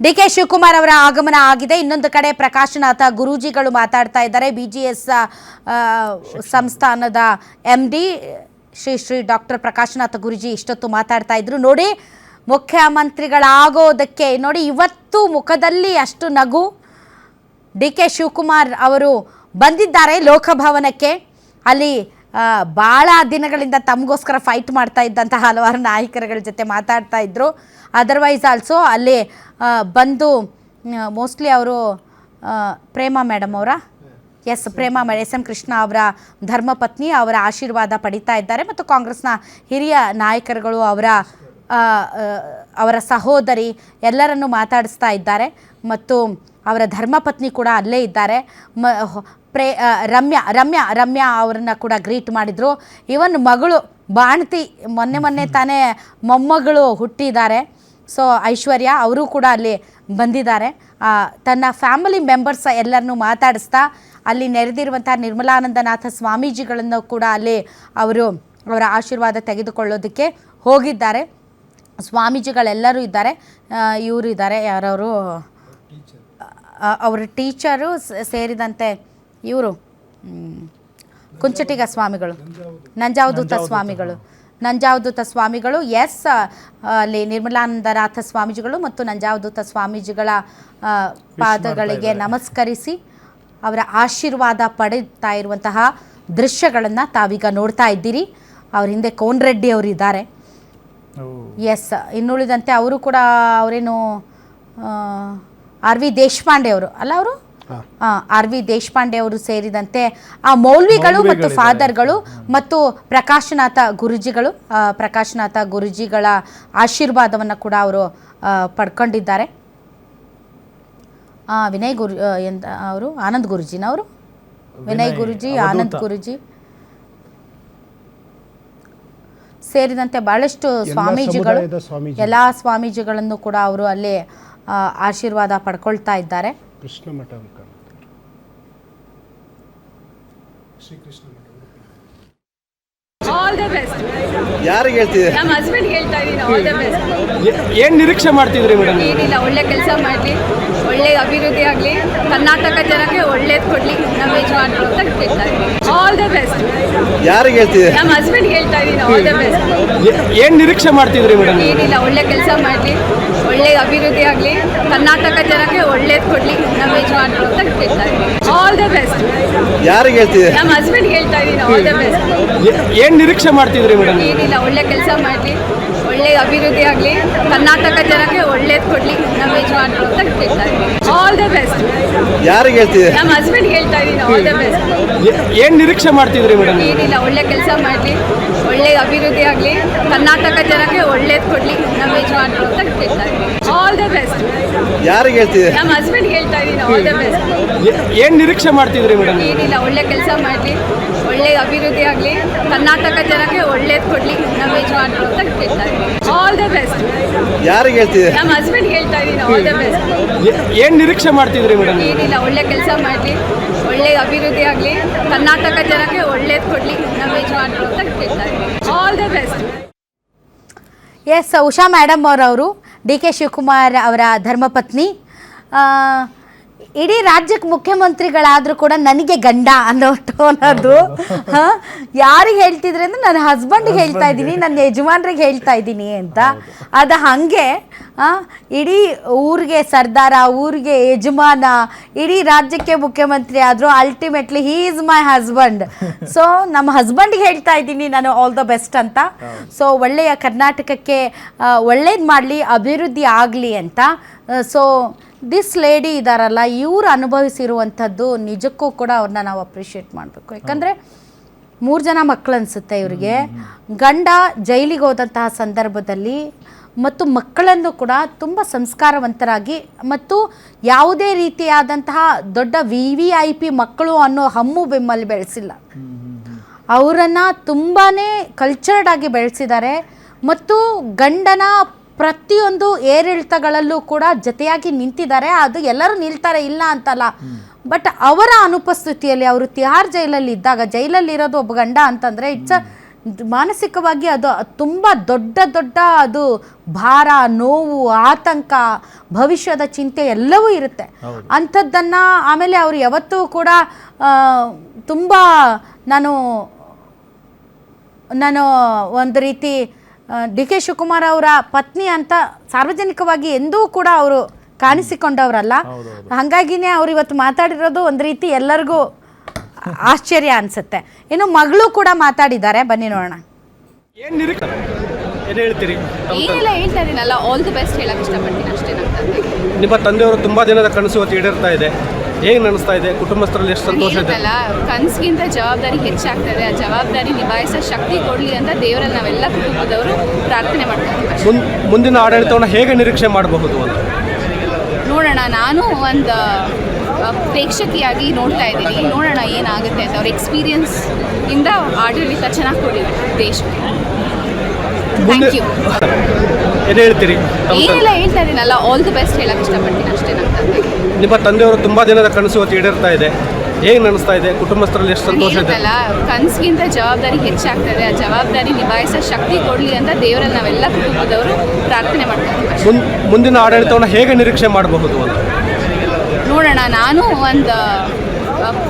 ಡಿ.ಕೆ. ಶಿವಕುಮಾರ್ ಅವರ ಆಗಮನ ಆಗಿದೆ. ಇನ್ನೊಂದು ಕಡೆ ಪ್ರಕಾಶನಾಥ ಗುರೂಜಿಗಳು ಮಾತಾಡ್ತಾ ಇದ್ದಾರೆ. BGS ಸಂಸ್ಥಾನದ MD ಶ್ರೀ ಡಾಕ್ಟರ್ ಪ್ರಕಾಶನಾಥ ಗುರೂಜಿ ಇಷ್ಟೊತ್ತು ಮಾತಾಡ್ತಾ ಇದ್ರು. ನೋಡಿ, ಮುಖ್ಯಮಂತ್ರಿಗಳಾಗೋದಕ್ಕೆ ನೋಡಿ ಇವತ್ತು ಮುಖದಲ್ಲಿ ಅಷ್ಟು ನಗು. ಡಿ.ಕೆ. ಶಿವಕುಮಾರ್ ಅವರು ಬಂದಿದ್ದಾರೆ ಲೋಕಭವನಕ್ಕೆ. ಅಲ್ಲಿ ಭಾಳ ದಿನಗಳಿಂದ ತಮಗೋಸ್ಕರ ಫೈಟ್ ಮಾಡ್ತಾ ಇದ್ದಂತಹ ಹಲವಾರು ನಾಯಕರುಗಳ ಜೊತೆ ಮಾತಾಡ್ತಾ ಇದ್ದರು. ಅದರ್ವೈಸ್ ಆಲ್ಸೋ ಅಲ್ಲಿ ಬಂದು ಮೋಸ್ಟ್ಲಿ ಅವರು ಪ್ರೇಮಾ ಮೇಡಮ್ ಅವರ ಪ್ರೇಮಾ SM ಕೃಷ್ಣ ಅವರ ಧರ್ಮಪತ್ನಿ ಅವರ ಆಶೀರ್ವಾದ ಪಡಿತಾ ಇದ್ದಾರೆ. ಮತ್ತು ಕಾಂಗ್ರೆಸ್ನ ಹಿರಿಯ ನಾಯಕರುಗಳು ಅವರ ಸಹೋದರಿ ಎಲ್ಲರನ್ನು ಮಾತಾಡಿಸ್ತಾ ಇದ್ದಾರೆ. ಮತ್ತು ಅವರ ಧರ್ಮಪತ್ನಿ ಕೂಡ ಅಲ್ಲೇ ಇದ್ದಾರೆ. ರಮ್ಯಾ ಅವರನ್ನ ಕೂಡ ಗ್ರೀಟ್ ಮಾಡಿದರು. ಇವನ್ ಮಗಳು ಬಾಣ್ತಿ ಮೊನ್ನೆ ತಾನೇ ಮೊಮ್ಮಗಳು ಹುಟ್ಟಿದ್ದಾರೆ. ಸೊ ಐಶ್ವರ್ಯ ಅವರು ಕೂಡ ಅಲ್ಲಿ ಬಂದಿದ್ದಾರೆ. ತನ್ನ ಫ್ಯಾಮಿಲಿ ಮೆಂಬರ್ಸ್ ಎಲ್ಲರನ್ನೂ ಮಾತಾಡಿಸ್ತಾ ಅಲ್ಲಿ ನೆರೆದಿರುವಂಥ ನಿರ್ಮಲಾನಂದನಾಥ ಸ್ವಾಮೀಜಿಗಳನ್ನು ಕೂಡ ಅಲ್ಲಿ ಅವರ ಆಶೀರ್ವಾದ ತೆಗೆದುಕೊಳ್ಳೋದಕ್ಕೆ ಹೋಗಿದ್ದಾರೆ. ಸ್ವಾಮೀಜಿಗಳೆಲ್ಲರೂ ಇದ್ದಾರೆ. ಇವರು ಇದ್ದಾರೆ, ಯಾರವರು ಅವರ ಟೀಚರು ಸೇರಿದಂತೆ ಇವರು ಕುಂಚಟಿಗ ಸ್ವಾಮಿಗಳು, ನಂಜಾವಧೂತ ಸ್ವಾಮಿಗಳು ಅಲ್ಲಿ ನಿರ್ಮಲಾನಂದನಾಥ ಸ್ವಾಮೀಜಿಗಳು ಮತ್ತು ನಂಜಾವಧೂತ ಸ್ವಾಮೀಜಿಗಳ ಪಾದಗಳಿಗೆ ನಮಸ್ಕರಿಸಿ ಅವರ ಆಶೀರ್ವಾದ ಪಡೆಯುತ್ತಾ ಇರುವಂತಹ ದೃಶ್ಯಗಳನ್ನು ತಾವೀಗ ನೋಡ್ತಾ ಇದ್ದೀರಿ. ಅವ್ರ ಹಿಂದೆ ಕೋನರೆಡ್ಡಿ ಅವರು ಇದ್ದಾರೆ. ಇನ್ನುಳಿದಂತೆ ಅವರು ಕೂಡ ಅವರೇನು RV ದೇಶಪಾಂಡೆ ಅವರು ಅಲ್ಲ, ಅವರು RV ದೇಶಪಾಂಡೆ ಅವರು ಸೇರಿದಂತೆ ಆ ಮೌಲ್ವಿಗಳು ಮತ್ತು ಫಾದರ್ಗಳು ಮತ್ತು ಪ್ರಕಾಶನಾಥ ಗುರೂಜಿಗಳ ಆಶೀರ್ವಾದವನ್ನು ಕೂಡ ಅವರು ಪಡ್ಕೊಂಡಿದ್ದಾರೆ. ವಿನಯ್ ಗುರು ಅವರು ಆನಂದ್ ಗುರೂಜಿನವರು ವಿನಯ್ ಗುರೂಜಿ, ಆನಂದ್ ಗುರೂಜಿ ಸೇರಿದಂತೆ ಬಹಳಷ್ಟು ಸ್ವಾಮೀಜಿಗಳು, ಎಲ್ಲ ಸ್ವಾಮೀಜಿಗಳನ್ನು ಕೂಡ ಅವರು ಅಲ್ಲಿ ಆಶೀರ್ವಾದ ಪಡ್ಕೊಳ್ತಾ ಇದ್ದಾರೆ. ಕೃಷ್ಣ ಮಠ ಆಲ್ ದ ಬೆಸ್ಟ್. ಯಾರಿಗೆ ಹೇಳ್ತಿದೆ? ನಮ್ಮ ಹಸ್ಬೆಂಡ್ ಹೇಳ್ತಾ ಇದ್ದೀನಿ ಆಲ್ ದ ಬೆಸ್ಟ್. ಏನು ನಿರೀಕ್ಷೆ ಮಾಡ್ತಿದ್ರಿ ಮೇಡಮ್? ಏನಿಲ್ಲ, ಒಳ್ಳೆ ಕೆಲಸ ಮಾಡಲಿ, ಒಳ್ಳೆ ಅಭಿವೃದ್ಧಿ ಆಗಲಿ, ಕರ್ನಾಟಕ ಜನಕ್ಕೆ ಒಳ್ಳೇದು ಕೊಡಲಿ ನಮ್ಮ ಯಜಮಾನರು ಅಂತ ಹೇಳ್ತಾ ಇದ್ದೀನಿ. All the best. ಯಾರಿಗೆ ಹೇಳ್ತಿದೆ? ನಮ್ಮ ಹಸ್ಬೆಂಡ್ ಹೇಳ್ತಾ ಇದ್ದೀನಿ ಆಲ್ ದ ಬೆಸ್ಟ್. ಏನು ನಿರೀಕ್ಷೆ ಮಾಡ್ತಿದ್ರಿ ಮೇಡಮ್? ಏನಿಲ್ಲ, ಒಳ್ಳೆ ಕೆಲಸ ಮಾಡಲಿ, ಒಳ್ಳೆ ಅಭಿವೃದ್ಧಿ ಆಗಲಿ, ಕರ್ನಾಟಕ ಜನಕ್ಕೆ ಒಳ್ಳೇದು ಕೊಡಲಿ ನಮ್ಮ ಯಜಮಾನರು ಅಂತ ಹೇಳ್ತಾ ಇದ್ದೀನಿ. All the best. ಯಾರಿಗೆ ಹೇಳ್ತಿದೆ? ನಮ್ಮ ಹಸ್ಬೆಂಡ್ ಹೇಳ್ತಾ ಇದ್ದೀನಿ ಆಲ್ ದ ಬೆಸ್ಟ್. ಏನು ನಿರೀಕ್ಷೆ ಮಾಡ್ತಿದ್ರಿ ಮೇಡಮ್? ಏನಿಲ್ಲ, ಒಳ್ಳೆ ಕೆಲಸ ಮಾಡಲಿ, ಒಳ್ಳೆ ಅಭಿವೃದ್ಧಿ ಆಗಲಿ, ಕರ್ನಾಟಕ ಜನಕ್ಕೆ ಒಳ್ಳೇದು ಕೊಡಲಿ ನಮ್ಮ ಯಜಮಾನರು ಅಂತ ಹೇಳ್ತಾ ಇದ್ದೀನಿ. All the best. ಯಾರಿಗೆ ಹೇಳ್ತಿದೆ? ನಮ್ಮ ಹಸ್ಬೆಂಡ್ ಹೇಳ್ತಾ ಇದ್ದೀನಿ ಆಲ್ ದ ಬೆಸ್ಟ್. ಏನು ನಿರೀಕ್ಷೆ ಮಾಡ್ತಿದ್ರಿ ಮೇಡಮ್? ಏನಿಲ್ಲ, ಒಳ್ಳೆ ಕೆಲಸ ಮಾಡಲಿ, ಒಳ್ಳೆ ಅಭಿವೃದ್ಧಿ ಆಗಲಿ, ಕರ್ನಾಟಕ ಜನಕ್ಕೆ ಒಳ್ಳೇದು ಕೊಡಲಿ ನಮ್ಮ ಯಜಮಾನರು ಅಂತ ಹೇಳ್ತಾ ಇದ್ದೀನಿ. All the best. ಯಾರಿಗೆ ಹೇಳ್ತಿದೆ? ನಮ್ಮ ಹಸ್ಬೆಂಡ್ ಹೇಳ್ತಾ ಇದ್ದೀನಿ ಆಲ್ ದ ಬೆಸ್ಟ್. ಏನು ನಿರೀಕ್ಷೆ ಮಾಡ್ತಿದ್ರಿ ಮೇಡಮ್? ಏನಿಲ್ಲ, ಒಳ್ಳೆ ಕೆಲಸ ಮಾಡಲಿ, ಒಳ್ಳೆ ಅಭಿವೃದ್ಧಿ ಆಗಲಿ, ಕರ್ನಾಟಕ ಜನಕ್ಕೆ ಒಳ್ಳೇದು ಕೊಡಲಿ ನಮ್ಮ ಯಜಮಾನರು ಅಂತ ಹೇಳ್ತಾ ಇದ್ದೀನಿ. All the best. ಯಾರಿಗೆ ಹೇಳ್ತಿದೆ? ನಮ್ಮ ಹಸ್ಬೆಂಡ್ ಹೇಳ್ತಾ ಇದ್ದೀನಿ ಆಲ್ ದ ಬೆಸ್ಟ್. ಏನು ನಿರೀಕ್ಷೆ ಮಾಡ್ತಿದ್ರಿ ಮೇಡಮ್? ಏನಿಲ್ಲ, ಒಳ್ಳೆ ಕೆಲಸ ಮಾಡಲಿ, ಒಳ್ಳೆ ಅಭಿವೃದ್ಧಿ ಆಗಲಿ, ಕರ್ನಾಟಕ ಜನಕ್ಕೆ ಒಳ್ಳೇದು ಕೊಡಲಿ ನಮ್ಮ ಯಜಮಾನರು ಅಂತ ಹೇಳ್ತಾ ಇದ್ದೀನಿ. All the best. Usha madam ಅವರು ಡಿ.ಕೆ. ಶಿವಕುಮಾರ್ ಅವರ ಧರ್ಮಪತ್ನಿ. ಇಡೀ ರಾಜ್ಯಕ್ಕೆ ಮುಖ್ಯಮಂತ್ರಿಗಳಾದರೂ ಕೂಡ ನನಗೆ ಗಂಡ ಅನ್ನೋ ಟೋನ್ ಅದು. ಯಾರಿಗೆ ಹೇಳ್ತಿದ್ರೆ ಅಂದರೆ ನನ್ನ ಹಸ್ಬೆಂಡ್ಗೆ ಹೇಳ್ತಾ ಇದ್ದೀನಿ, ನನ್ನ ಯಜಮಾನ್ರಿಗೆ ಹೇಳ್ತಾ ಇದ್ದೀನಿ ಅಂತ. ಅದು ಹಾಗೆ ಇಡೀ ಊರಿಗೆ ಸರ್ದಾರ, ಊರಿಗೆ ಯಜಮಾನ, ಇಡೀ ರಾಜ್ಯಕ್ಕೆ ಮುಖ್ಯಮಂತ್ರಿ ಆದರೂ ultimately he is my husband. So ನಮ್ಮ ಹಸ್ಬೆಂಡ್ಗೆ ಹೇಳ್ತಾ ಇದ್ದೀನಿ ನಾನು ಆಲ್ ದ ಬೆಸ್ಟ್ ಅಂತ. ಸೊ ಒಳ್ಳೆಯ ಕರ್ನಾಟಕಕ್ಕೆ ಒಳ್ಳೇದು ಮಾಡಲಿ, ಅಭಿವೃದ್ಧಿ ಆಗಲಿ ಅಂತ. ಸೊ ದಿಸ್ ಲೇಡಿ ಇದ್ದಾರಲ್ಲ, ಇವರು ಅನುಭವಿಸಿರುವಂಥದ್ದು ನಿಜಕ್ಕೂ ಕೂಡ ಅವ್ರನ್ನ ನಾವು ಅಪ್ರಿಷಿಯೇಟ್ ಮಾಡಬೇಕು. ಯಾಕಂದರೆ 3 ಜನ ಮಕ್ಕಳು ಅನಿಸುತ್ತೆ ಇವರಿಗೆ. ಗಂಡ ಜೈಲಿಗೆ ಹೋದಂತಹ ಸಂದರ್ಭದಲ್ಲಿ ಮತ್ತು ಮಕ್ಕಳನ್ನು ಕೂಡ ತುಂಬ ಸಂಸ್ಕಾರವಂತರಾಗಿ ಮತ್ತು ಯಾವುದೇ ರೀತಿಯಾದಂತಹ ದೊಡ್ಡ VIP ಮಕ್ಕಳು ಅನ್ನೋ ಹಮ್ಮು ಬೆಮ್ಮಲ್ಲಿ ಬೆಳೆಸಿಲ್ಲ. ಅವರನ್ನು ತುಂಬಾ ಕಲ್ಚರ್ಡ್ ಆಗಿ ಬೆಳೆಸಿದ್ದಾರೆ. ಮತ್ತು ಗಂಡನ ಪ್ರತಿಯೊಂದು ಏರಿಳಿತಗಳಲ್ಲೂ ಕೂಡ ಜೊತೆಯಾಗಿ ನಿಂತಿದ್ದಾರೆ. ಅದು ಎಲ್ಲರೂ ನಿಲ್ತಾರೆ, ಇಲ್ಲ ಅಂತಲ್ಲ. ಬಟ್ ಅವರ ಅನುಪಸ್ಥಿತಿಯಲ್ಲಿ ಅವರು ತಿಹಾರ್ ಜೈಲಲ್ಲಿ ಇದ್ದಾಗ, ಜೈಲಲ್ಲಿರೋದು ಒಬ್ಬ ಗಂಡ ಅಂತಂದರೆ ಇಟ್ಸ್ ಅ ಮಾನಸಿಕವಾಗಿ ಅದು ತುಂಬ ದೊಡ್ಡ ದೊಡ್ಡ ಅದು ಭಾರ, ನೋವು, ಆತಂಕ, ಭವಿಷ್ಯದ ಚಿಂತೆ ಎಲ್ಲವೂ ಇರುತ್ತೆ. ಅಂಥದ್ದನ್ನು ಆಮೇಲೆ ಅವರು ಯಾವತ್ತೂ ಕೂಡ ತುಂಬ ನಾನು ಒಂದು ರೀತಿ ಡಿ ಕೆ ಶಿವಕುಮಾರ್ ಅವರ ಪತ್ನಿ ಅಂತ ಸಾರ್ವಜನಿಕವಾಗಿ ಎಂದೂ ಕೂಡ ಅವರು ಕಾಣಿಸಿಕೊಂಡವರಲ್ಲ. ಹಾಗಾಗಿನೇ ಅವ್ರು ಇವತ್ತು ಮಾತಾಡಿರೋದು ಒಂದು ರೀತಿ ಎಲ್ಲರಿಗೂ ಆಶ್ಚರ್ಯ ಅನಿಸುತ್ತೆ. ಇನ್ನು ಮಗಳು ಕೂಡ ಮಾತಾಡಿದ್ದಾರೆ, ಬನ್ನಿ ನೋಡೋಣ. ಏನು ನಿರೀಕ್ಷೆ ಏನು ಹೇಳ್ತೀರಿ? ಏನೆಲ್ಲ ಹೇಳ್ತಾ ಇದೀನಲ್ಲ, ಆಲ್ ದಿ ಬೆಸ್ಟ್ ಹೇಳಕ್ ಇಷ್ಟಪಡ್ತೀನಿ ಅಷ್ಟೇ. ನಮ್ಮ ತಂದೆ ನಿಮ್ಮ ತಂದೆಯವರು ತುಂಬ ದಿನದ ಕನಸು ಇವತ್ತು ಈಡೇರ್ತಾ ಇದೆ, ಹೇಗೆ ಅನಿಸ್ತಾ ಇದೆ? ಕುಟುಂಬಸ್ಥರಲ್ಲಿ ಎಷ್ಟು ಸಂತೋಷ ಇದೆ? ಏನಲ್ಲ, ಕನಸಿಗಿಂತ ಜವಾಬ್ದಾರಿ ಹೆಚ್ಚಾಗ್ತದೆ. ಆ ಜವಾಬ್ದಾರಿ ನಿಭಾಯಿಸೋ ಶಕ್ತಿ ಕೊಡಲಿ ಅಂತ ದೇವರಲ್ಲಿ ನಾವೆಲ್ಲ ಕುಟುಂಬದವರು ಪ್ರಾರ್ಥನೆ ಮಾಡ್ತೀವಿ. ಮುಂದಿನ ಆಡಳಿತವನ್ನು ಹೇಗೆ ನಿರೀಕ್ಷೆ ಮಾಡಬಹುದು ಅಂತ ನೋಡೋಣ. ನಾನು ಒಂದು ಪ್ರೇಕ್ಷಕಿಯಾಗಿ ನೋಡ್ತಾ ಇದ್ದೀನಿ, ನೋಡೋಣ ಏನಾಗುತ್ತೆ ಅಂತ. ಅವ್ರ ಎಕ್ಸ್ಪೀರಿಯನ್ಸ್ ಇಂದ ಆಡಳಿತ ಚೆನ್ನಾಗಿ ಕೊಡಿ ದೇಶಕ್ಕೆ. Thank you. ಏನು ಹೇಳ್ತೀರಿ? ಏನೆಲ್ಲ ಹೇಳ್ತಾ ಇದೀನಲ್ಲ, ಆಲ್ ದಿ ಬೆಸ್ಟ್ ಹೇಳಕ್ ಇಷ್ಟಪಡ್ತೀನಿ ಅಷ್ಟೇ. ನಮ್ಮ ತಂದೆ ನಿಮ್ಮ ತಂದೆಯವರು ತುಂಬ ದಿನದ ಕನಸು ಇವತ್ತು ಈಡೇರ್ತಾ ಇದೆ, ಹೇಗೆ ಅನಿಸ್ತಾ ಇದೆ? ಕುಟುಂಬಸ್ಥರಲ್ಲಿ ಎಷ್ಟು ಸಂತೋಷ ಇದೆ? ಏನಲ್ಲ, ಕನಸಿಗಿಂತ ಜವಾಬ್ದಾರಿ ಹೆಚ್ಚಾಗ್ತದೆ. ಆ ಜವಾಬ್ದಾರಿ ನಿಭಾಯಿಸೋ ಶಕ್ತಿ ಕೊಡಲಿ ಅಂತ ದೇವರಲ್ಲಿ ನಾವೆಲ್ಲ ಕುಟುಂಬದವರು ಪ್ರಾರ್ಥನೆ ಮಾಡ್ತೀವಿ. ಮುಂದಿನ ಆಡಳಿತವನ್ನು ಹೇಗೆ ನಿರೀಕ್ಷೆ ಮಾಡಬಹುದು ಅಂತ ನೋಡೋಣ. ನಾನು ಒಂದು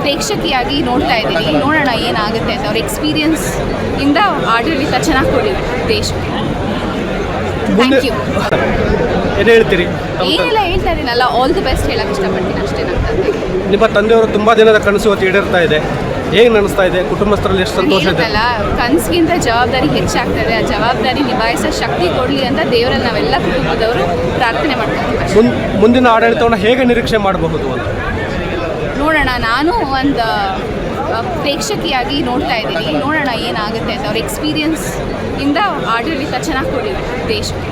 ಪ್ರೇಕ್ಷಕಿಯಾಗಿ ನೋಡ್ತಾ ಇದ್ದೀನಿ, ನೋಡೋಣ ಏನಾಗುತ್ತೆ ಅಂತ. ಅವ್ರ ಎಕ್ಸ್ಪೀರಿಯನ್ಸ್ ಇಂದ ಆಡಳಿತ ಚೆನ್ನಾಗಿ ಕೊಡಿ ದೇಶಕ್ಕೆ. Thank you. ಏನು ಹೇಳ್ತೀರಿ? ಏನೆಲ್ಲ ಹೇಳ್ತಾ ಇದೀನಲ್ಲ, ಆಲ್ ದಿ ಬೆಸ್ಟ್ ಹೇಳಕ್ ಇಷ್ಟಪಡ್ತೀನಿ ಅಷ್ಟೇ. ನಮ್ಮ ತಂದೆ ನಿಮ್ಮ ತಂದೆಯವರು ತುಂಬ ದಿನದ ಕನಸು ಇವತ್ತು ಈಡೇರ್ತಾ ಇದೆ, ಹೇಗೆ ಅನಿಸ್ತಾ ಇದೆ? ಕುಟುಂಬಸ್ಥರಲ್ಲಿ ಎಷ್ಟು ಸಂತೋಷ ಇದೆ? ಏನಲ್ಲ, ಕನಸಿಗಿಂತ ಜವಾಬ್ದಾರಿ ಹೆಚ್ಚಾಗ್ತದೆ. ಆ ಜವಾಬ್ದಾರಿ ನಿಭಾಯಿಸೋ ಶಕ್ತಿ ಕೊಡಲಿ ಅಂತ ದೇವರಲ್ಲಿ ನಾವೆಲ್ಲ ಕುಟುಂಬದವರು ಪ್ರಾರ್ಥನೆ ಮಾಡ್ತೀವಿ. ಮುಂದಿನ ಆಡಳಿತವನ್ನು ಹೇಗೆ ನಿರೀಕ್ಷೆ ಮಾಡಬಹುದು ಅಂತ ನೋಡೋಣ. ನಾನು ಒಂದು ಪ್ರೇಕ್ಷಕಿಯಾಗಿ ನೋಡ್ತಾ ಇದ್ದೀನಿ, ನೋಡೋಣ ಏನಾಗುತ್ತೆ ಅಂತ. ಅವ್ರ ಎಕ್ಸ್ಪೀರಿಯನ್ಸ್ ಇಂದ ಆಡಳಿತ ಚೆನ್ನಾಗಿ ಕೊಡಿ ದೇಶಕ್ಕೆ.